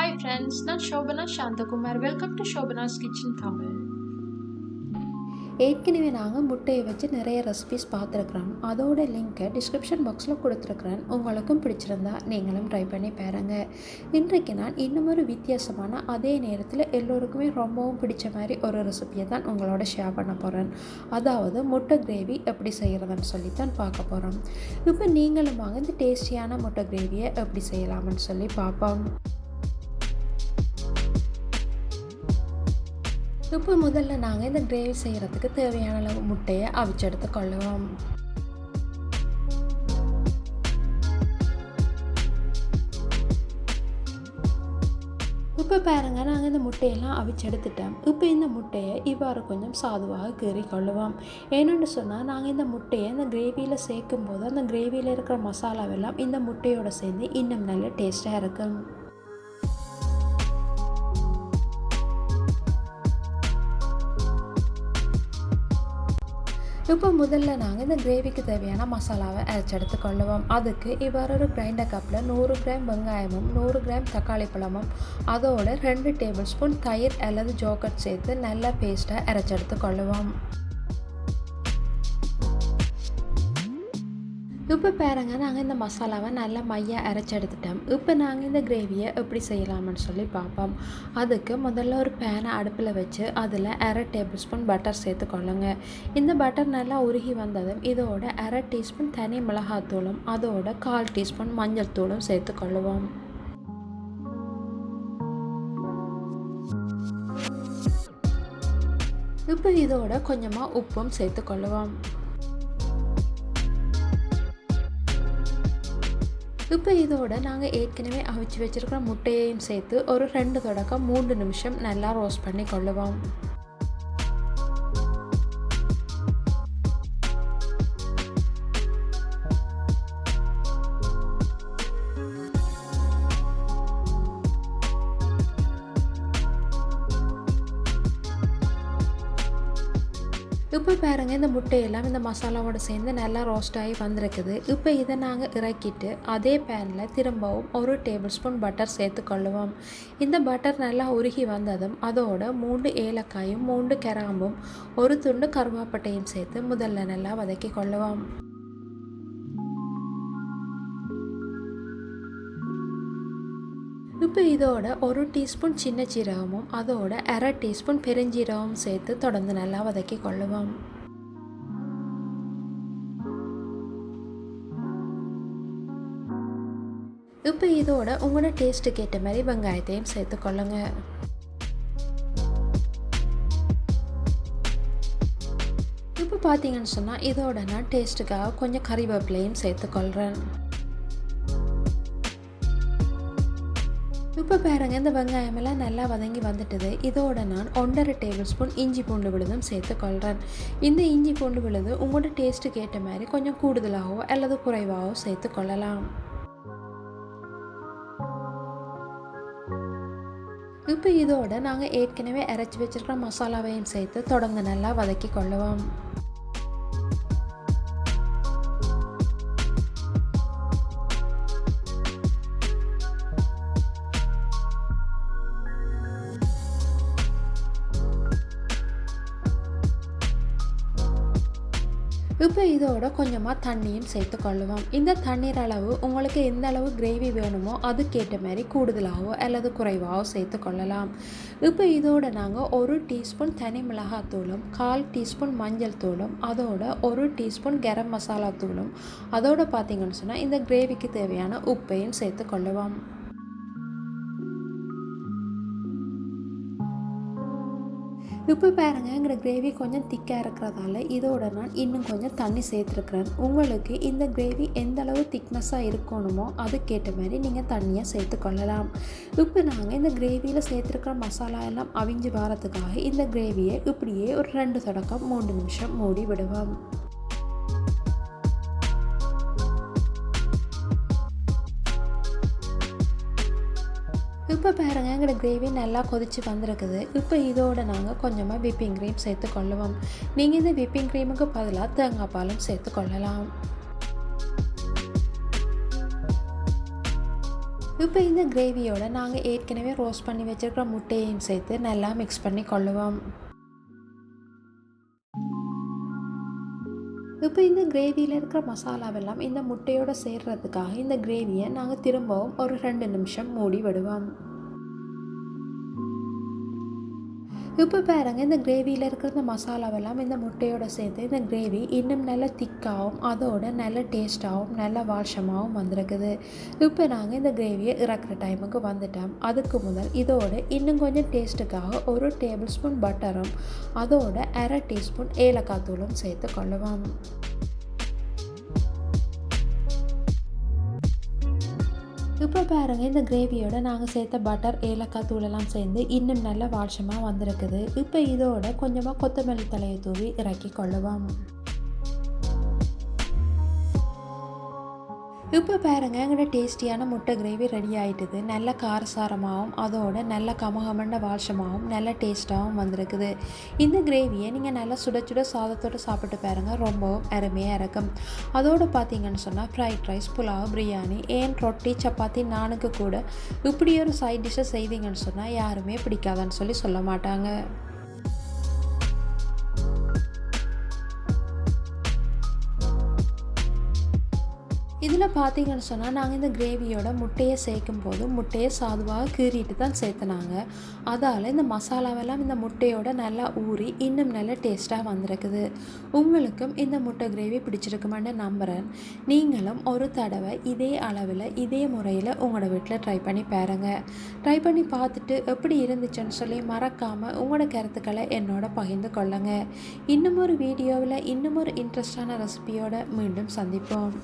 Hi friends, நான் Shobana Shantakumar. Welcome to Shobana's Kitchen Tamil. ஏற்கனவே நாங்கள் முட்டையை வச்சு நிறைய ரெசிபிஸ் பார்த்துருக்குறோம். அதோட லிங்க்கை டிஸ்கிரிப்ஷன் பாக்ஸில் கொடுத்துருக்குறேன். உங்களுக்கும் பிடிச்சிருந்தா நீங்களும் ட்ரை பண்ணி பாருங்கள். இன்றைக்கு நான் இன்னும் ஒரு வித்தியாசமான அதே நேரத்தில் எல்லோருக்குமே ரொம்பவும் பிடிச்ச மாதிரி ஒரு ரெசிபியை தான் உங்களோட ஷேர் பண்ண போகிறேன். அதாவது முட்டை கிரேவி எப்படி செய்கிறதுன்னு சொல்லித்தான் பார்க்க போகிறோம். இப்போ நீங்களும் வாங்க இந்த டேஸ்டியான முட்டை கிரேவியை எப்படி செய்யலாம்னு சொல்லி பார்ப்போம். இப்போ முதல்ல நாங்கள் இந்த கிரேவி செய்கிறதுக்கு தேவையான அளவு முட்டையை அவிச்சு எடுத்துக்கொள்ளுவோம். இப்போ பாருங்கள், நாங்கள் இந்த முட்டையெல்லாம் அவிச்சு எடுத்துட்டோம். இப்போ இந்த முட்டையை இவ்வாறு கொஞ்சம் சாதுவாக கீறி கொள்ளுவோம். ஏன்னு சொன்னால் நாங்கள் இந்த முட்டையை இந்த கிரேவியில் சேர்க்கும் போது அந்த கிரேவியில் இருக்கிற மசாலாவெல்லாம் இந்த முட்டையோடு சேர்ந்து இன்னும் நல்ல டேஸ்ட்டாக இருக்கும். இப்போ முதல்ல நாங்கள் இந்த கிரேவிக்கு தேவையான மசாலாவை அரைச்சி எடுத்துக்கொள்ளுவோம். அதுக்கு இவ்வாறு ஒரு கிரைண்டர் கப்பில் 100 கிராம் வெங்காயமும் 100 கிராம் தக்காளி பழமும் அதோட 2 டேபிள் ஸ்பூன் தயிர் அல்லது ஜோகட் சேர்த்து நல்லா பேஸ்ட்டாக அரைச்சி எடுத்துக்கொள்ளுவோம். இப்போ பாருங்க, நாங்கள் இந்த மசாலாவை நல்லா மையாக அரைச்சி எடுத்துட்டோம். இப்போ நாங்கள் இந்த கிரேவியை எப்படி செய்யலாம்னு சொல்லி பார்ப்போம். அதுக்கு முதல்ல ஒரு பேனை அடுப்பில் வச்சு அதில் 1/2 டேபிள் ஸ்பூன் பட்டர் சேர்த்துக்கொள்ளுங்க. இந்த பட்டர் நல்லா உருகி வந்ததும் இதோட 1/2 டீஸ்பூன் தனி மிளகாத்தூளும் அதோட 1/4 டீஸ்பூன் மஞ்சள் தூளும் சேர்த்துக்கொள்ளுவோம். இப்போ இதோட கொஞ்சமாக உப்பும் சேர்த்துக்கொள்ளுவோம். இப்போ இதோட நாங்கள் ஏற்கனவே அவிச்சு வச்சுருக்கிற முட்டையையும் சேர்த்து ஒரு 2 தொடக்கம் 3 நிமிஷம் நல்லா ரோஸ்ட் பண்ணி கொள்ளுவோம். இப்போ பாருங்கள், இந்த முட்டையெல்லாம் இந்த மசாலாவோடு சேர்ந்து நல்லா ரோஸ்ட் ஆகி வந்திருக்குது. இப்போ இதை நாங்கள் இறக்கிட்டு அதே பேனில் திரும்பவும் 1 டேபிள் ஸ்பூன் பட்டர் சேர்த்துக்கொள்ளுவோம். இந்த பட்டர் நல்லா உருகி வந்ததும் அதோட 3 ஏலக்காயும் 3 கிராம்பும் 1 துண்டு கருவேப்பிலையும் சேர்த்து முதல்ல நல்லா வதக்கி கொள்ளுவோம். இப்போ இதோட 1 டீஸ்பூன் சின்ன சீரகமும் அதோட 1/2 டீஸ்பூன் பெருஞ்சீரகமும் சேர்த்து தொடர்ந்து நல்லா வதக்கி கொள்ளுவோம். இப்போ இதோட உங்களோட டேஸ்ட்டுக்கு ஏற்ற மாதிரி வெங்காயத்தையும் சேர்த்து கொள்ளுங்க. இப்போ பார்த்தீங்கன்னு சொன்னால் இதோட நான் டேஸ்ட்டுக்காக கொஞ்சம் கறிவேப்பிலையும் சேர்த்துக்கொள்கிறேன். இப்போ பாருங்கள், இந்த வெங்காயமெல்லாம் நல்லா வதங்கி வந்துட்டுது. இதோட நான் 1.5 டேபிள் ஸ்பூன் இஞ்சி பூண்டு விழுதும் சேர்த்துக்கொள்கிறேன். இந்த இஞ்சி பூண்டு விழுது உங்களோட டேஸ்ட்டுக்கு ஏற்ற மாதிரி கொஞ்சம் கூடுதலாகவோ அல்லது குறைவாகவோ சேர்த்துக்கொள்ளலாம். இப்போ இதோட நாங்கள் ஏற்கனவே அரைச்சி வச்சுருக்கிற மசாலாவையும் சேர்த்து தொடர்ந்து நல்லா வதக்கி கொள்ளுவோம். இப்போ இதோட கொஞ்சமாக தண்ணியும் சேர்த்துக்கொள்ளுவோம். இந்த தண்ணீர் அளவு உங்களுக்கு எந்த அளவு கிரேவி வேணுமோ அதுக்கேற்ற மாதிரி கூடுதலாகவோ அல்லது குறைவாகவோ சேர்த்துக்கொள்ளலாம். இப்போ இதோட நாங்கள் 1 டீஸ்பூன் தனி மிளகாத்தூளும் 1/4 டீஸ்பூன் மஞ்சள் தூளும் அதோட 1 டீஸ்பூன் கரம் மசாலா தூளும் அதோட பார்த்திங்கன்னு சொன்னால் இந்த கிரேவிக்கு தேவையான உப்பையும் சேர்த்துக்கொள்ளுவோம். இப்போ பாருங்கள், எங்களோட கிரேவி கொஞ்சம் திக்காக இருக்கிறதால இதோட நான் இன்னும் கொஞ்சம் தண்ணி சேர்த்துருக்குறேன். உங்களுக்கு இந்த கிரேவி எந்த அளவு திக்னஸாக இருக்கணுமோ அதுக்கேற்ற மாதிரி நீங்கள் தண்ணியை சேர்த்துக்கொள்ளலாம். இப்போ நாங்கள் இந்த கிரேவியில் சேர்த்துருக்கிற மசாலா எல்லாம் அவிஞ்சு வரத்துக்காக இந்த கிரேவியை இப்படியே ஒரு 2 தொடக்கம் 3 நிமிஷம் மூடி விடுவோம். இப்போ பாருங்கள், எங்களோட கிரேவி நல்லா கொதித்து வந்திருக்குது. இப்போ இதோட நாங்கள் கொஞ்சமாக விப்பிங் க்ரீம் சேர்த்துக்கொள்ளுவோம். நீங்கள் இந்த விப்பிங் க்ரீமுக்கு பதிலாக தேங்காய் பாலும் சேர்த்துக்கொள்ளலாம். இப்போ இந்த கிரேவியோட நாங்கள் ஏற்கனவே ரோஸ்ட் பண்ணி வச்சுருக்கிற முட்டையையும் சேர்த்து நல்லா மிக்ஸ் பண்ணி கொள்ளுவோம். இப்போ இந்த கிரேவியில் இருக்கிற மசாலாவெல்லாம் இந்த முட்டையோடு சேர்கிறதுக்காக இந்த கிரேவியை நாங்கள் திரும்பவும் ஒரு 2 நிமிஷம் மூடி விடுவோம். இப்போ பாருங்க, இந்த கிரேவியில் இருக்கிற இந்த மசாலாவெல்லாம் இந்த முட்டையோடு சேர்த்து இந்த கிரேவி இன்னும் நல்ல திக்காகவும் அதோட நல்ல டேஸ்ட்டாகவும் நல்ல வாசமாகவும் வந்திருக்குது. இப்போ நாங்கள் இந்த கிரேவியை இறக்குற டைமுக்கு வந்துட்டோம். அதுக்கு முதல் இதோட இன்னும் கொஞ்சம் டேஸ்ட்டுக்காக 1 டேபிள் ஸ்பூன் பட்டரும் அதோட 1/2 டீஸ்பூன் ஏலக்காய் தூளும் சேர்த்து கொள்ளுவோம். இப்போ பாருங்கள், இந்த கிரேவியோட நாங்கள் சேர்த்த பட்டர் ஏலக்காய் தூளெல்லாம் சேர்ந்து இன்னும் நல்ல வாசமாக வந்திருக்குது. இப்போ இதோட கொஞ்சமாக கொத்தமல்லி தழையை தூவி இறக்கி கொள்ளுவோம். இப்போ பாருங்கள், எங்களோட டேஸ்டியான முட்டை கிரேவி ரெடி ஆகிட்டுது. நல்ல காரசாரமாகவும் அதோட நல்ல கமகமண்ட வாசமாகவும் நல்ல டேஸ்ட்டாகவும் வந்திருக்குது. இந்த கிரேவியை நீங்கள் நல்லா சுட சுட சாதத்தோடு சாப்பிட்டு பாருங்கள், ரொம்பவும் அருமையாக இருக்கும். அதோடு பார்த்தீங்கன்னு சொன்னால் ஃப்ரைட் ரைஸ், புலாவ், பிரியாணி, ஏன் ரொட்டி, சப்பாத்தி, நானுக்கு கூட இப்படி ஒரு சைட் டிஷ்ஷை செய்தீங்கன்னு சொன்னால் யாருமே பிடிக்காதான்னு சொல்ல மாட்டாங்க. இதில் பார்த்தீங்கன்னு சொன்னால் நாங்கள் இந்த கிரேவியோட முட்டையை சேர்க்கும் போது முட்டையை சாதுவாக கீறிட்டு தான் சேர்த்துனாங்க. அதால் இந்த மசாலாவெல்லாம் இந்த முட்டையோட நல்லா ஊறி இன்னும் நல்ல டேஸ்ட்டாக வந்திருக்குது. உங்களுக்கும் இந்த முட்டை கிரேவி பிடிச்சிருக்குமான்னு நம்புகிறேன். நீங்களும் ஒரு தடவை இதே அளவில் இதே முறையில் உங்களோட வீட்டில் ட்ரை பண்ணி பாருங்கள். ட்ரை பண்ணி பார்த்துட்டு எப்படி இருந்துச்சுன்னு சொல்லி மறக்காமல் உங்களோட கருத்துக்களை என்னோட பகிர்ந்து கொள்ளுங்கள். இன்னும் ஒரு வீடியோவில் இன்னும் ஒரு இன்ட்ரெஸ்டான ரெசிபியோடு மீண்டும் சந்திப்போம்.